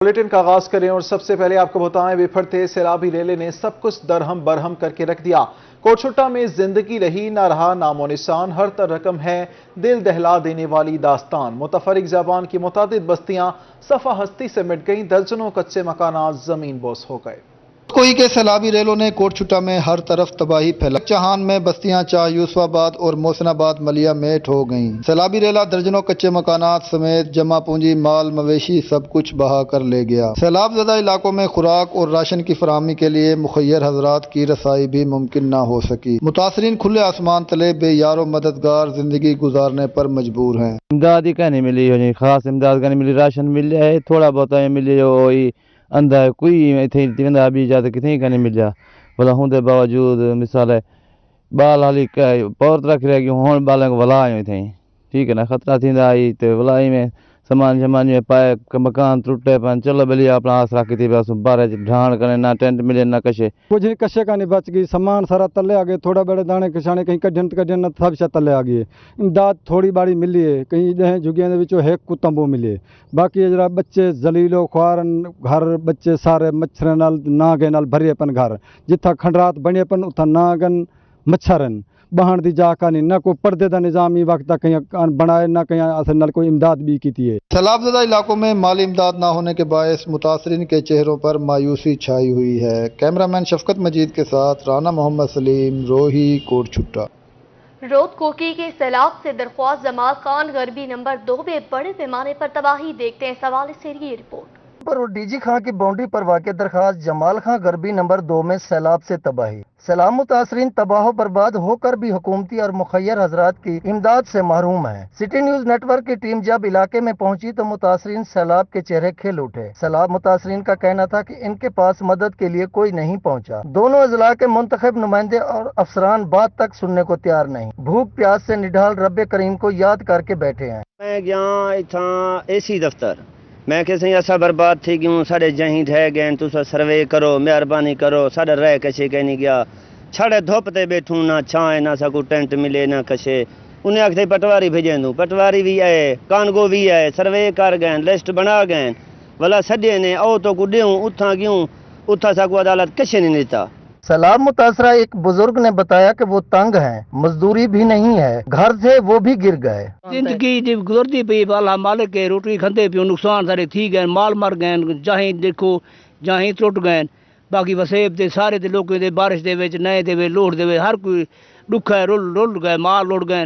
Bulletin का आगाज करें और सबसे पहले आपको बताएं, बिफरते सैलाबी रेले ने सब कुछ दरहम बरहम करके रख दिया। कोटछुट्टा में जिंदगी रही ना रहा नामो निशान, हर तर रकम है दिल दहला देने वाली दास्तान। मुतफरिक ज़बान की मुतादिद बस्तियां सफा हस्ती से मिट गईं, दर्जनों कच्चे मकानात जमीन बोस हो गए। कोई के सैलाबी रेलों ने कोटछुट्टा में हर तरफ तबाही फैलाई। चहान में बस्तियां चाह, यूसुफाबाद और मोहसिनाबाद मलिया मेट हो गईं। सैलाबी रेला दर्जनों कच्चे मकानात समेत जमा पूंजी, माल मवेशी सब कुछ बहा कर ले गया। सैलाब ज़दा इलाकों में खुराक और राशन की फराहमी के लिए मुखय्यर हजरात की रसाई भी मुमकिन न हो सकी। मुतासरीन खुले आसमान तले बेयारो मददगार जिंदगी गुजारने पर मजबूर हैं। इमदाद ही कहनी मिली, खास इमदाद कहनी मिली, राशन मिल जाए थोड़ा बहुत मिले वही अंधा कोई इतने अभी जाते कितने कहने मिल जा भला होंगे बावजूद मिसाल है बाल हाली पौर रख रहे हूँ बालों को भला आयो थे, ठीक है ना, खतरा थी आई तो भलाई में सामान शमान में पाए मकान टूटे पन चलो भली अपना आस रखी थी बस बारह ढाण करे ना टेंट मिले ना कशे कुछ नहीं कशे का नहीं बच गई। सामान सारा तले आ गए, थोड़ा बड़े दाने किसाने कहीं कढ़न ना सब तले आ गए। इमदाद थोड़ी बाड़ी मिली है, कहीं झुगियां विचों है कुतंबो मिले, बाकी जरा बच्चे जलीलो ख्वारन घर बच्चे सारे मच्छर नाल नागे नाल भरे पन घर जिथा खंडरात बने पन उथा नागन मच्छरन बहन दी जा का नहीं, ना कोई पर्दे का निजाम ही वक्त तक कहीं बनाए ना कहीं असल नाल कोई इमदाद भी की है। सैलाबज़दा इलाकों में माली इमदाद न होने के बायस मुतासरीन के चेहरों पर मायूसी छाई हुई है। कैमरामैन शफकत मजीद के साथ राना मोहम्मद सलीम, रोही, कोटछुट्टा। रोद कोकी के सैलाब से दरख्वास्त जमाल खान गरबी नंबर 2 में बड़े पैमाने पर तबाही, देखते हैं सवाल से ये रिपोर्ट। और डीजी खां की बाउंड्री पर वाक़ दरखास्त जमाल खां गरबी नंबर 2 में सैलाब से तबाही। सैलाब मुतासरीन तबाह बर्बाद होकर भी हुकूमती और मुखय्यर हजरात की इमदाद से महरूम है। सिटी न्यूज नेटवर्क की टीम जब इलाके में पहुंची तो मुतासरीन सैलाब के चेहरे खिल उठे। सैलाब मुतासरीन का कहना था कि इनके पास मदद के लिए कोई नहीं पहुंचा। दोनों अजला के मुंतखब नुमाइंदे और अफसरान बात तक सुनने को तैयार नहीं, भूख प्यास से निढाल रब्बे करीम को याद करके बैठे हैं। मैं गया इतना एसी दफ्तर, मैं कि सही असा बर्बाद थी क्यों, साढ़े जहीं ढह गए, तुस सर्वे करो, मेहरबानी करो, साढ़े रह कशे कहीं नहीं गया, छड़े धुप ते बैठूं, ना छाए ना सको टेंट मिले ना कशे। उन्हें आखते पटवारी भेजें दूँ, पटवारी भी आए, कानगो भी आए, सर्वे कर गए, लिस्ट बना गए, भला सॾे ने ओ तो को ॾियूं उथा क्यों, उथा सको अदालत कशे नहीं देता। सैलाब मुतासरा एक बुजुर्ग ने बताया कि वो तंग हैं, मजदूरी भी नहीं है, घर से वो भी गिर गए। जिंदगी गुजरती पई वाला मालिक के रोटी खंदे पियो, नुकसान सारे थी गए, माल मर गए, जहीं देखो जहीं टुट गए, बाकी वसेब दे सारे दे लोगों दे बारिश दे विच नए दे लोड़ दे हर कोई दुख है, रुल गए, माल लुट गए,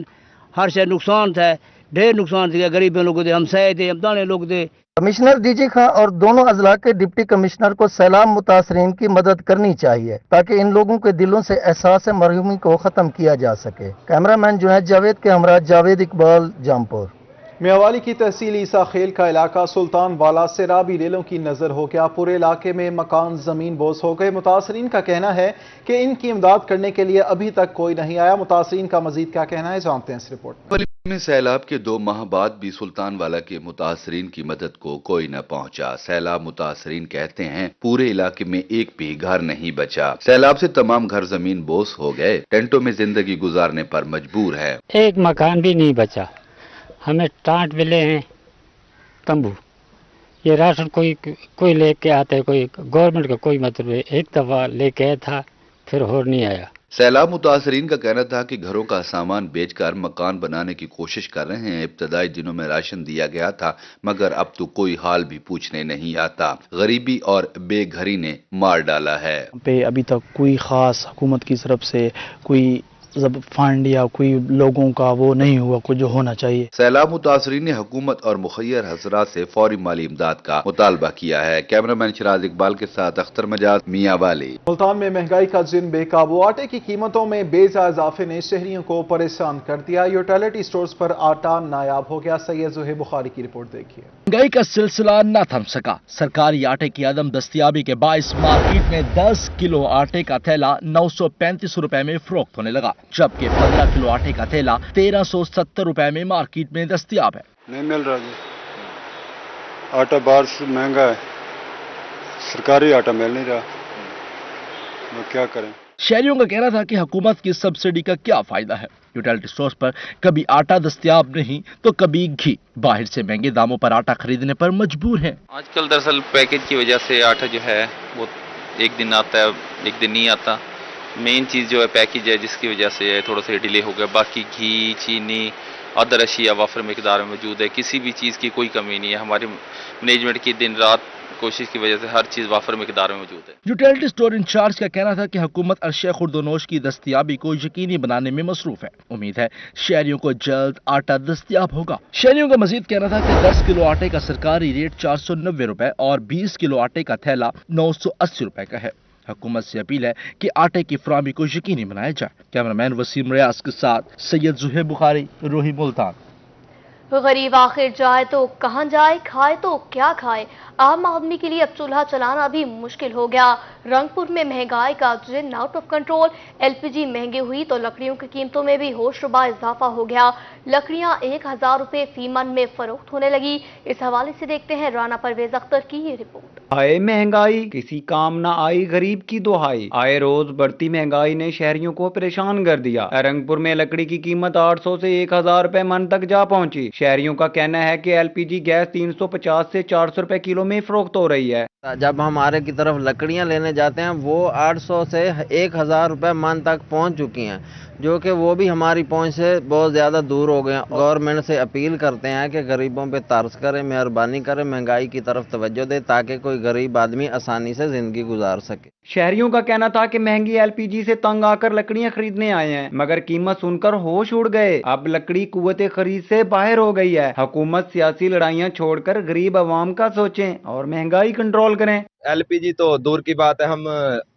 हर शे नुकसान था, ढेर नुकसान थी गरीब लोगों दे, हमसाए थे, हमदाने लोग दे। कमिश्नर डीजी खां और दोनों अजला के डिप्टी कमिश्नर को सैलाब मुतासरीन की मदद करनी चाहिए ताकि इन लोगों के दिलों से एहसास मरहूमी को खत्म किया जा सके। कैमरामैन जुनैद जावेद के हमरा जावेद इकबाल, जामपुर। मियावाली की तहसील ईसा खेल का इलाका सुल्तान वाला सैलाबी रेलों की नजर हो गया। पूरे इलाके में मकान जमीन बोस हो गए। मुतासरीन का कहना है कि इनकी इमदाद करने के लिए अभी तक कोई नहीं आया। मुतासरीन का मजीद क्या कहना है, जानते हैं इस रिपोर्ट में। सैलाब के 2 माह बाद भी सुल्तान वाला के मुतासरीन की मदद को कोई न पहुंचा। सैलाब मुतासरीन कहते हैं पूरे इलाके में एक भी घर नहीं बचा। सैलाब से तमाम घर जमीन बोस हो गए, टेंटों में जिंदगी गुजारने पर मजबूर है। एक मकान भी नहीं बचा, हमें टांट मिले हैं, तंबू, ये राशन कोई लेके आता है, कोई गवर्नमेंट का कोई मतलब है, एक दफा लेके आया था फिर और नहीं आया। सैलाब मुतासरीन का कहना था कि घरों का सामान बेचकर मकान बनाने की कोशिश कर रहे हैं। इब्तदाई दिनों में राशन दिया गया था मगर अब तो कोई हाल भी पूछने नहीं आता। गरीबी और बेघरी ने मार डाला है। अभी तक कोई खास हुकूमत की तरफ से कोई फंड या कोई लोगों का वो नहीं हुआ कुछ जो होना चाहिए। सैलाब मुतासरीन ने हुकूमत और मुखय्यर हजरात से फौरी माली इमदाद का मुतालबा किया है। कैमरामैन शिराज इकबाल के साथ अख्तर मजाज, मियावाली। मुल्तान में महंगाई का जिन बेकाबू, आटे की कीमतों में बेजा इजाफे ने शहरियों को परेशान कर दिया। यूटिलिटी स्टोर्स पर आटा नायाब हो गया। सैयद ज़ुहैब बुखारी की रिपोर्ट देखिए। महंगाई का सिलसिला न थम सका। सरकारी आटे की अदम दस्तियाबी के बायस मार्केट में 10 किलो आटे का थैला 935 रुपए में फरोख्त होने लगा, जबकि 15 किलो आटे का थैला 1370 रुपए में मार्केट में दस्तियाब है। नहीं मिल रहा जी, आटा बाहर से महंगा है, सरकारी आटा मिल नहीं रहा, तो क्या करें। शहरियों का कहना था कि हुकूमत की सब्सिडी का क्या फायदा है, यूटिलिटी स्टोर्स पर कभी आटा दस्तयाब नहीं तो कभी घी। बाहर से महंगे दामों पर आटा खरीदने पर मजबूर हैं। आजकल दरअसल पैकेज की वजह से आटा जो है वो एक दिन आता है, एक दिन नहीं आता। मेन चीज़ जो है पैकेज है, जिसकी वजह से थोड़ा सा डिले हो गया। बाकी घी, चीनी, अदर अशिया वाफर मिकदार में मौजूद है। किसी भी चीज़ की कोई कमी नहीं है। हमारे मैनेजमेंट की दिन रात कोशिश की वजह से हर चीज़ वाफर मिकदार में मौजूद है। यूटिलिटी स्टोर इंचार्ज का कहना था कि हुकूमत अशिया खुर्दोनोश की दस्तयाबी को यकीनी बनाने में मसरूफ है। उम्मीद है शहरियों को जल्द आटा दस्तयाब होगा। शहरियों का मजीद कहना था कि 10 किलो आटे का सरकारी रेट 490 रुपए और 20 किलो आटे का थैला 980 रुपए का है। हुकूमत से अपील है कि आटे की फराहमी को यकीनी बनाया जाए। कैमरामैन वसीम रियाज के साथ सैयद जुहेब बुखारी, रोही मुल्तान। गरीब आखिर जाए तो कहां जाए, खाए तो क्या खाए। आम आदमी के लिए अब चूल्हा चलाना भी मुश्किल हो गया। रंगपुर में महंगाई का जिन आउट ऑफ कंट्रोल। एलपीजी महंगी हुई तो लकड़ियों की कीमतों में भी होशरुबा इजाफा हो गया। लकड़ियां 1000 रुपए फी मन में फरोख्त होने लगी। इस हवाले से देखते हैं राना परवेज अख्तर की ये रिपोर्ट। आए महंगाई, किसी काम ना आई गरीब की दुहाई। आए रोज बढ़ती महंगाई ने शहरियों को परेशान कर दिया। रंगपुर में लकड़ी की कीमत 800 से 1000 रुपए मन तक जा पहुंची। शहरियों का कहना है कि एलपीजी गैस 350 से 400 रुपए किलो में फरोख्त हो रही है। जब हमारे की तरफ लकड़ियां लेने जाते हैं वो 800 से 1000 रुपए मन तक पहुंच चुकी हैं, जो कि वो भी हमारी पहुंच से बहुत ज़्यादा दूर हो गए हैं। गवर्नमेंट से अपील करते हैं कि गरीबों पे तरस करे, मेहरबानी करे, महंगाई की तरफ तवज्जो दे ताकि कोई गरीब आदमी आसानी से ज़िंदगी गुजार सके। शहरियों का कहना था कि महंगी एलपीजी से तंग आकर लकड़ियां खरीदने आए हैं, मगर कीमत सुनकर होश उड़ गए। अब लकड़ी कुव्वते खरीद से बाहर हो गई है। हुकूमत सियासी लड़ाइयां छोड़कर गरीब आवाम का सोचें और महंगाई कंट्रोल करें। एलपीजी तो दूर की बात है, हम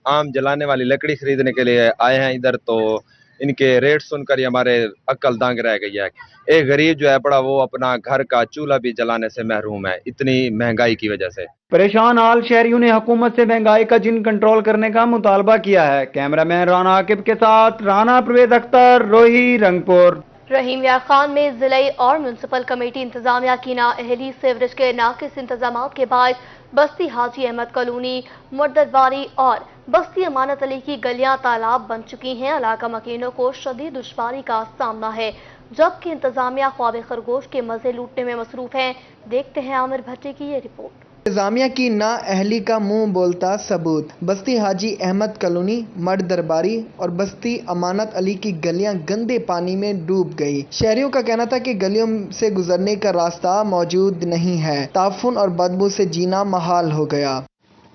आम जलाने वाली लकड़ी खरीदने के लिए आए हैं इधर, तो इनके रेट सुनकर ही हमारे अक्ल दंग रह गई है। एक गरीब जो है बड़ा वो अपना घर का चूल्हा भी जलाने से महरूम है इतनी महंगाई की वजह से। परेशान हाल शहरियों ने हुकूमत से महंगाई का जिन कंट्रोल करने का मुतालबा किया है। कैमरामैन राना आकिब के साथ राना परवेज अख्तर, रोही, रंगपुर। रहीम यार खान में जिले और म्यूनसिपल कमेटी इंतजामिया की नाअहली सीवरेज के नाकिस इंतजाम के बाद बस्ती हाजी अहमद कॉलोनी, मुर्दतवारी और बस्ती अमानत अली की गलियां तालाब बन चुकी हैं। इलाका मकीनों को शदीद दुश्वारी का सामना है, जबकि इंतजामिया ख्वाब खरगोश के मजे लूटने में मसरूफ है। देखते हैं आमिर भट्टी की ये रिपोर्ट। इंतजामिया की नाअहली का मुंह बोलता सबूत। बस्ती हाजी अहमद कॉलोनी, मर्द दरबारी और बस्ती अमानत अली की गलियां गंदे पानी में डूब गई। शहरियों का कहना था कि गलियों से गुजरने का रास्ता मौजूद नहीं है। ताफुन और बदबू से जीना महाल हो गया।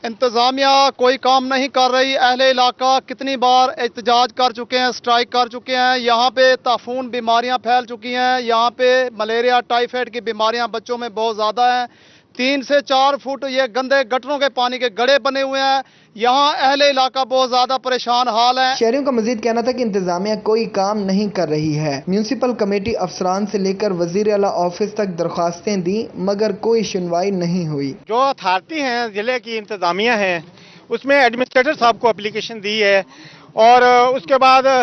इंतजामिया कोई काम नहीं कर रही। अहले इलाका कितनी बार एहतजाज कर चुके हैं, स्ट्राइक कर चुके हैं। यहाँ पे ताफून बीमारियाँ फैल चुकी हैं। यहाँ पे मलेरिया, टाइफाइड की बीमारियाँ बच्चों में बहुत ज़्यादा हैं। 3 से 4 फुट ये गंदे गटरों के पानी के गड्ढे बने हुए हैं। यहाँ अहले इलाका बहुत ज्यादा परेशान हाल है। शहरियों का मजीद कहना था कि इंतजामिया कोई काम नहीं कर रही है। म्यूनसिपल कमेटी अफसरान से लेकर वजीर आला ऑफिस तक दरख्वास्तें दी, मगर कोई सुनवाई नहीं हुई। जो अथॉरिटी हैं, जिले की इंतजामिया है, उसमें एडमिनिस्ट्रेटर साहब को एप्लीकेशन दी है और उसके बाद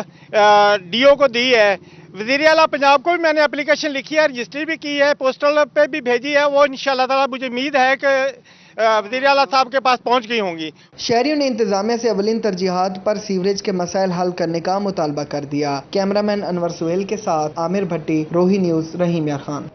डीओ को दी है। वज़ीर आला पंजाब को भी मैंने एप्लीकेशन लिखी है, रजिस्ट्री भी की है, पोस्टल पे भी भेजी है। वो इंशाअल्लाह ताला मुझे उम्मीद है कि वज़ीर आला साहब के पास पहुंच गई होंगी। शहरियों ने इंतजामिया से अवलिन तरजीहात पर सीवरेज के मसाइल हल करने का मुतालबा कर दिया। कैमरामैन अनवर सुहेल के साथ आमिर भट्टी, रोही न्यूज़, रहीम यार खान।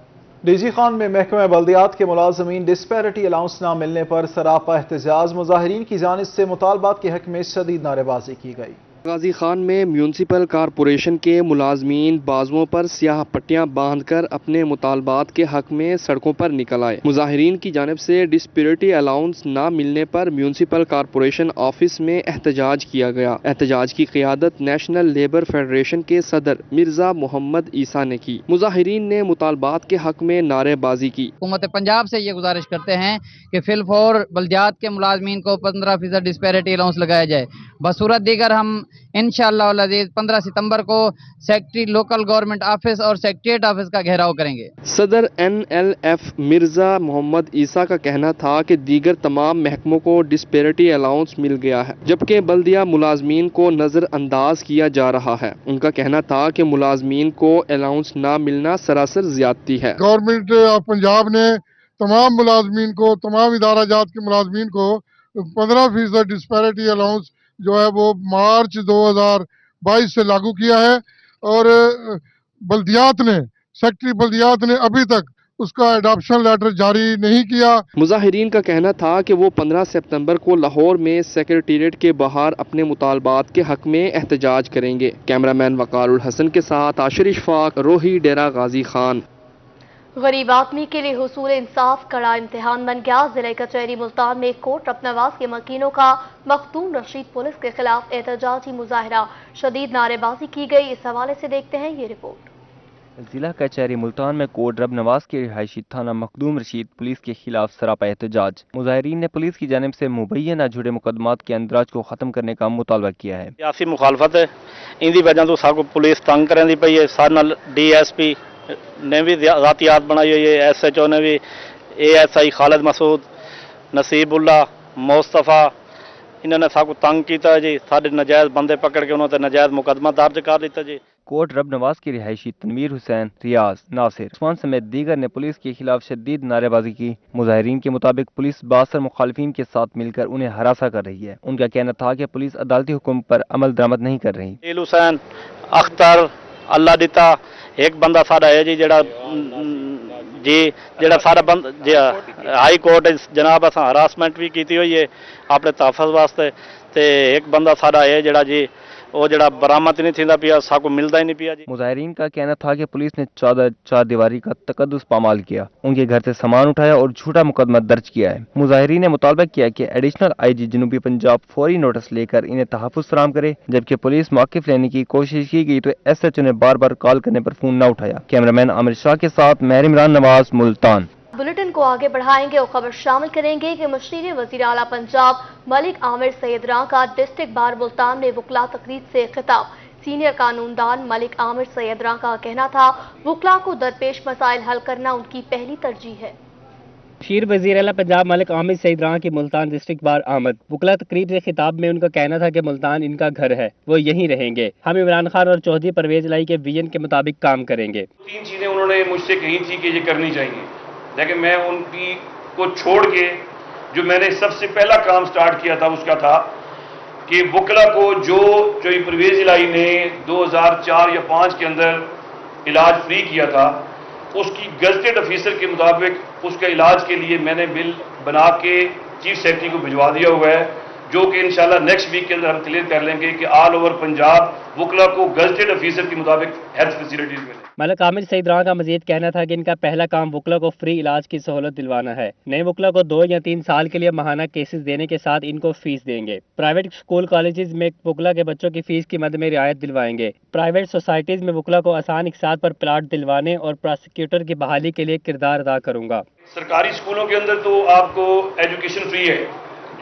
डीजी खान में महकमा बल्दियात के मुलाजमीन डिस्पैरिटी अलाउंस न मिलने पर सरापा एहतजाज। मुजाहिरीन की जानिब से मुतालबात के हक में शदीद नारेबाजी की गई। गाजी खान में म्यूनसिपल कारपोरेशन के मुलाजमीन बाजुओं पर स्याह पट्टियां बांधकर अपने मुतालबात के हक में सड़कों पर निकल आए। मुजाहिरीन की जानिब से डिस्पैरिटी अलाउंस ना मिलने पर म्यूनसिपल कारपोरेशन ऑफिस में एहतजाज किया गया। एहतजाज की क़ियादत नेशनल लेबर फेडरेशन के सदर मिर्जा मोहम्मद ईसा ने की। मुजाहिरीन ने मुतालबात के हक में नारेबाजी की। हुकूमत पंजाब से ये गुजारिश करते हैं कि फिलफौर बल्दियात के मुलाजमीन को 15% डिस्पैरिटी अलाउंस लगाया जाए। बसूरत दीगर हम इंशाअल्लाह 15 सितंबर को सेक्रेटरी लोकल गवर्नमेंट ऑफिस और सेक्रेटरीट ऑफिस का घेराव करेंगे। सदर NLF मिर्जा मोहम्मद ईसा का कहना था कि दीगर तमाम महकमों को डिस्पैरिटी अलाउंस मिल गया है, जबकि बल्दिया मुलाजमीन को नजरअंदाज किया जा रहा है। उनका कहना था कि मुलाजमीन को अलाउंस ना मिलना सरासर ज्यादती है। गवर्नमेंट ऑफ पंजाब ने तमाम मुलाजमीन को, तमाम इदारा जात के मुलाजमीन को 15% डिस्पैरिटी अलाउंस जो है वो मार्च 2022 से लागू किया है और बल्दियात ने, सेक्रेटरी बल्दियात ने अभी तक उसका एडॉप्शन लेटर जारी नहीं किया। मुजाहिरीन का कहना था कि वो 15 सितंबर को लाहौर में सेक्रेटेरिएट के बाहर अपने मुतालबात के हक में एहतजाज करेंगे। कैमरामैन वकारुल हसन के साथ आशिर इशफाक, रोही, डेरा गाजी खान। गरीब आदमी के लिए हुसूल इंसाफ कड़ा इम्तिहान बन गया। जिले कचहरी मुल्तान में कोट रबनवाज के मकीनों का मखदूम रशीद पुलिस के खिलाफ एहतजाजी मुजाहरा, शदीद नारेबाजी की गई। इस हवाले से देखते हैं ये रिपोर्ट। जिला कचहरी मुल्तान में कोट रब नवाज के रिहायशी थाना मखदूम रशीद पुलिस के खिलाफ सरापा एहतजाज। मुजाहिरीन ने पुलिस की जानिब से मुबैना जुड़े मुकदमात के अंदराज को खत्म करने का मुतालबा किया है। सियासी मुखालफत है, इंदी वजह तो साको पुलिस तंग करें पई है। सारे नाल DSP ने भी जातियात बनाई हुई है, SHO ने भी, ASI खालिद मसूद, नसीबुल्ला, मुस्तफा, इन्होंने साको तंग किया जी। सारे नजायज बंदे पकड़ के उन्होंने नजायज मुकदमा दर्ज कर दिता जी। कोट रब नवाज की रिहायशी तनवीर हुसैन, रियाज, नासिर, उस्मान समेत दीगर ने पुलिस के खिलाफ शदीद नारेबाजी की। मुजाहिरीन के मुताबिक पुलिस बासर मुखालिफिन के साथ मिलकर उन्हें हरासा कर रही है। उनका कहना था कि पुलिस अदालती हुक्म पर अमल दरामद नहीं कर रही। हुसैन, अख्तर, अल्लाह दिता एक बंदा साड़ा है जी जेड़ा सारा बंद हाई कोर्ट जनाब अस हरासमेंट भी की हुई है अपने तहफ़्फ़ुज़ वास्ते। ते एक बंदा साड़ा है जेड़ा जी वो जड़ा बरामद नहीं थींदा पिया, साको मिलता ही नहीं पिया जी। मुजाहिरीन का कहना था कि पुलिस ने चार दीवारी का तकद्दुस पामाल किया, उनके घर से सामान उठाया और झूठा मुकदमा दर्ज किया है। मुजाहिरीन ने मुतालबा किया कि एडिशनल IG जनूबी पंजाब फौरी नोटिस लेकर इन्हें तहफ़्फ़ुज़ फराहम करे। जबकि पुलिस मौक़िफ़ लेने की कोशिश की गई तो SHO ने बार बार कॉल करने पर फोन न उठाया। कैमरामैन आमिर शाह के साथ महर इमरान नवाज, मुल्तान। बुलेटिन को आगे बढ़ाएंगे और खबर शामिल करेंगे कि मुशीर वज़ीर आला पंजाब मलिक आमिर सैयदरां का डिस्ट्रिक्ट बार मुल्तान में वकला तकरीर से खिताब। सीनियर कानूनदान मलिक आमिर सैयदरां का कहना था वकला को दरपेश मसाइल हल करना उनकी पहली तरजीह है। मुशीर वज़ीर आला पंजाब मलिक आमिर सैयदरां की मुल्तान डिस्ट्रिक्ट बार आमद। वकला तकरीब से खिताब में उनका कहना था कि मुल्तान इनका घर है, वो यहीं रहेंगे। हम इमरान खान और चौधरी परवेज लाई के विजन के मुताबिक काम करेंगे। 3 चीजें उन्होंने मुझसे कही थी कि ये करनी चाहिए, लेकिन मैं उनकी को छोड़ के जो मैंने सबसे पहला काम स्टार्ट किया था उसका था कि वकला को जो परवेज इलाही ने 2004 या 5 के अंदर इलाज फ्री किया था, उसकी गजटेड ऑफिसर के मुताबिक उसका इलाज के लिए मैंने बिल बना के चीफ सेक्रेटरी को भिजवा दिया हुआ है, जो कि इंशाल्लाह नेक्स्ट वीक के अंदर हम क्लियर कर लेंगे कि ऑल ओवर पंजाब वकला को गजटेड ऑफिसर के मुताबिक हेल्थ फैसिलिटीज मिले। मलिक आमिर सैयदरां का मजीद कहना था कि इनका पहला काम वकला को फ्री इलाज की सहूलत दिलवाना है। नए वकला को 2 या 3 साल के लिए माहाना केसेस देने के साथ इनको फीस देंगे। प्राइवेट स्कूल कॉलेजेस में वकला के बच्चों की फीस की मद में रियायत दिलवाएंगे। प्राइवेट सोसाइटीज में वकला को आसान इकसात पर प्लाट दिलवाने और प्रोसिक्यूटर की बहाली के लिए किरदार अदा करूंगा। सरकारी स्कूलों के अंदर तो आपको एजुकेशन फ्री है,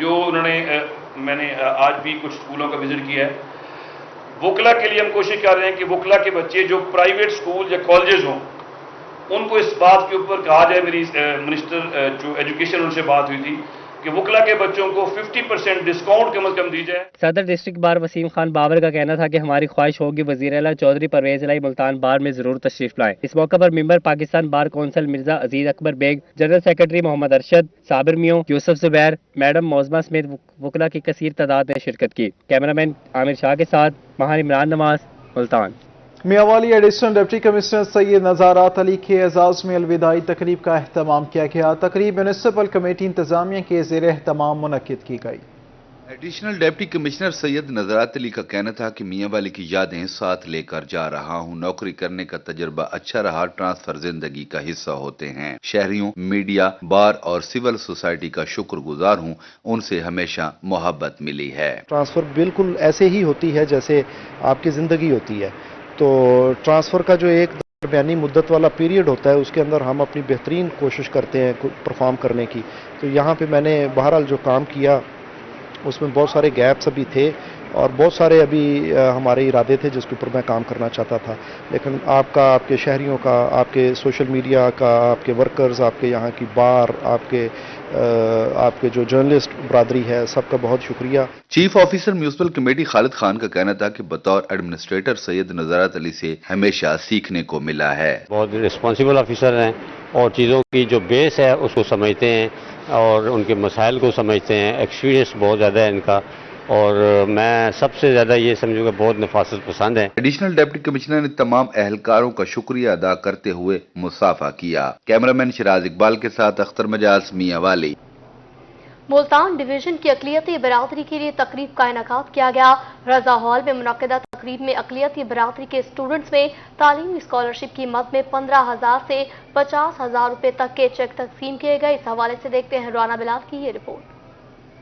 जो उन्होंने मैंने आज भी कुछ स्कूलों का विजिट किया है। वकला के लिए हम कोशिश कर रहे हैं कि वकला के बच्चे जो प्राइवेट स्कूल या कॉलेजेस हों, उनको इस बात के ऊपर कहा जाए। मेरी मिनिस्टर जो एजुकेशन उनसे बात हुई थी कि वकला के बच्चों को 50% डिस्काउंट कम से कम दी जाए। सदर डिस्ट्रिक्ट बार वसीम खान बाबर का कहना था कि हमारी ख्वाहिश होगी वज़ीर आला चौधरी परवेज लाई मुल्तान बार में जरूर तशरीफ लाएं। इस मौके पर member Pakistan bar council Mirza Aziz Akbar Baig, general secretary Mohammad Arshad, Sabir Mian, Yousuf Zubair, madam Mozma समेत वकला की कसीर तादाद ने शिरकत की। कैमरामैन आमिर शाह के साथ Mehar Imran Nawaz, Multan. Mianwali additional deputy commissioner Syed Nazarat Ali के एजाज में अलविदाई तकरीब का एहतमाम किया गया। तकरीब म्युनिसिपल कमेटी इंतजामिया के ज़ेर एहतमाम मुनक्किद की गई। Additional deputy commissioner Syed Nazarat Ali का कहना था कि मियांवाली की यादें साथ लेकर जा रहा हूं। नौकरी करने का तजुर्बा अच्छा रहा, ट्रांसफर जिंदगी का हिस्सा होते हैं। शहरियों, मीडिया, बार और सिविल सोसाइटी का शुक्रगुजार हूं, उनसे हमेशा मोहब्बत मिली है। ट्रांसफर बिल्कुल ऐसे ही होती है जैसे आपकी जिंदगी होती है। तो ट्रांसफ़र का जो एक दरमियानी मुद्दत वाला पीरियड होता है, उसके अंदर हम अपनी बेहतरीन कोशिश करते हैं परफॉर्म करने की। तो यहाँ पे मैंने बहरहाल जो काम किया उसमें बहुत सारे गैप्स अभी थे और बहुत सारे अभी हमारे इरादे थे जिसके ऊपर मैं काम करना चाहता था, लेकिन आपका, आपके शहरियों का, आपके सोशल मीडिया का, आपके वर्कर्स, आपके यहाँ की बार, आपके जो जर्नलिस्ट बरादरी है, सबका बहुत शुक्रिया। Chief officer municipal committee Khalid Khan का कहना था कि बतौर एडमिनिस्ट्रेटर सैयद नज़ारत अली से हमेशा सीखने को मिला है। बहुत रिस्पॉन्सिबल ऑफिसर हैं और चीज़ों की जो बेस है उसको समझते हैं और उनके मसाइल को समझते हैं। एक्सपीरियंस बहुत ज़्यादा है इनका और मैं सबसे ज़्यादा ये समझूँ कि बहुत नफासत पसंद है। एडिशनल डिप्टी कमिश्नर ने तमाम अहलकारों का शुक्रिया अदा करते हुए मुसाफा किया। कैमरामैन शिराज इकबाल के साथ अख्तर मजाज, मियां वाली। मुल्तान डिवीजन की अक़लियती बरादरी के लिए तकरीब का इनेकाद किया गया। रजा हॉल में मुनक्किदा तकरीब में अक़लियती बरादरी के स्टूडेंट्स में तालीमी स्कॉलरशिप की मद में 15,000 से 50,000 रुपए तक के चेक तकसीम किए गए। इस हवाले से देखते हैं राना बिलाल की ये रिपोर्ट।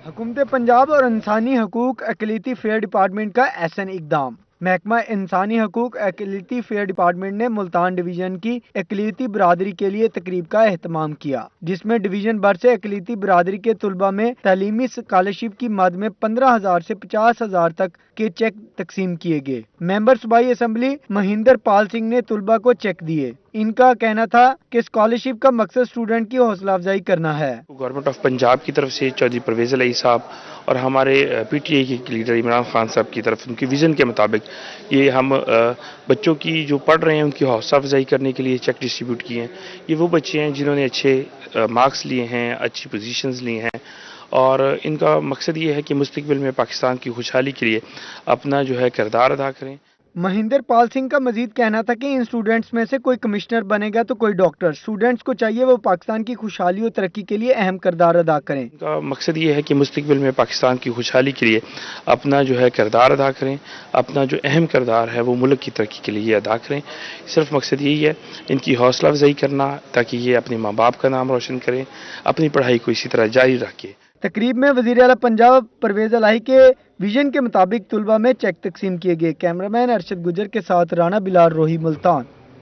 हुकूमत पंजाब और इंसानी हकूक अक़लियती फेयर डिपार्टमेंट का ऐसन इक़दाम। महकमा इंसानी हकूक अक़लियती फेयर डिपार्टमेंट ने मुल्तान डिवीजन की अक़लियती बरादरी के लिए तकरीब का एहतमाम किया, जिसमें डिवीजन भर से अक़लियती बरादरी के तुलबा में तालीमी स्कॉलरशिप की मद में 15,000 से 50,000 तक के चेक तकसीम किए गए। मेंबर सूबाई असम्बली महिंदर पाल सिंह ने तुलबा को चेक दिए। इनका कहना था कि स्कॉलरशिप का मकसद स्टूडेंट की हौसला अफजाई करना है। गवर्नमेंट ऑफ पंजाब की तरफ से चौधरी परवेज अलई साहब और हमारे पीटीआई के लीडर इमरान खान साहब की तरफ उनकी विज़न के मुताबिक ये हम बच्चों की जो पढ़ रहे हैं उनकी हौसला अफजाई करने के लिए चेक डिस्ट्रीब्यूट किए हैं। ये वो बच्चे हैं जिन्होंने अच्छे मार्क्स लिए हैं, अच्छी पोजीशंस ली हैं और इनका मकसद ये है कि मुस्तकबिल में पाकिस्तान की खुशहाली के लिए अपना जो है किरदार अदा करें। महिंदर पाल सिंह का मजीद कहना था कि इन स्टूडेंट्स में से कोई कमिश्नर बनेगा तो कोई डॉक्टर। स्टूडेंट्स को चाहिए वो पाकिस्तान की खुशहाली और तरक्की के लिए अहम किरदार अदा करें। इनका मकसद ये है कि मुस्तकबिल में पाकिस्तान की खुशहाली के लिए अपना जो है किरदार अदा करें, अपना जो अहम किरदार है वो मुल्क की तरक्की के लिए अदा करें। सिर्फ मकसद यही है इनकी हौसला अफजाई करना ताकि ये अपने माँ बाप का नाम रोशन करें, अपनी पढ़ाई को इसी तरह जारी रखें। तकरीब में वज़ीर आला पंजाब परवेज अलही के विजन के मुताबिक तुलबा में चेक तकसीम किए गए। कैमरामैन अरशद गुजर के साथ राना बिलाल, रोही, मुल्तान।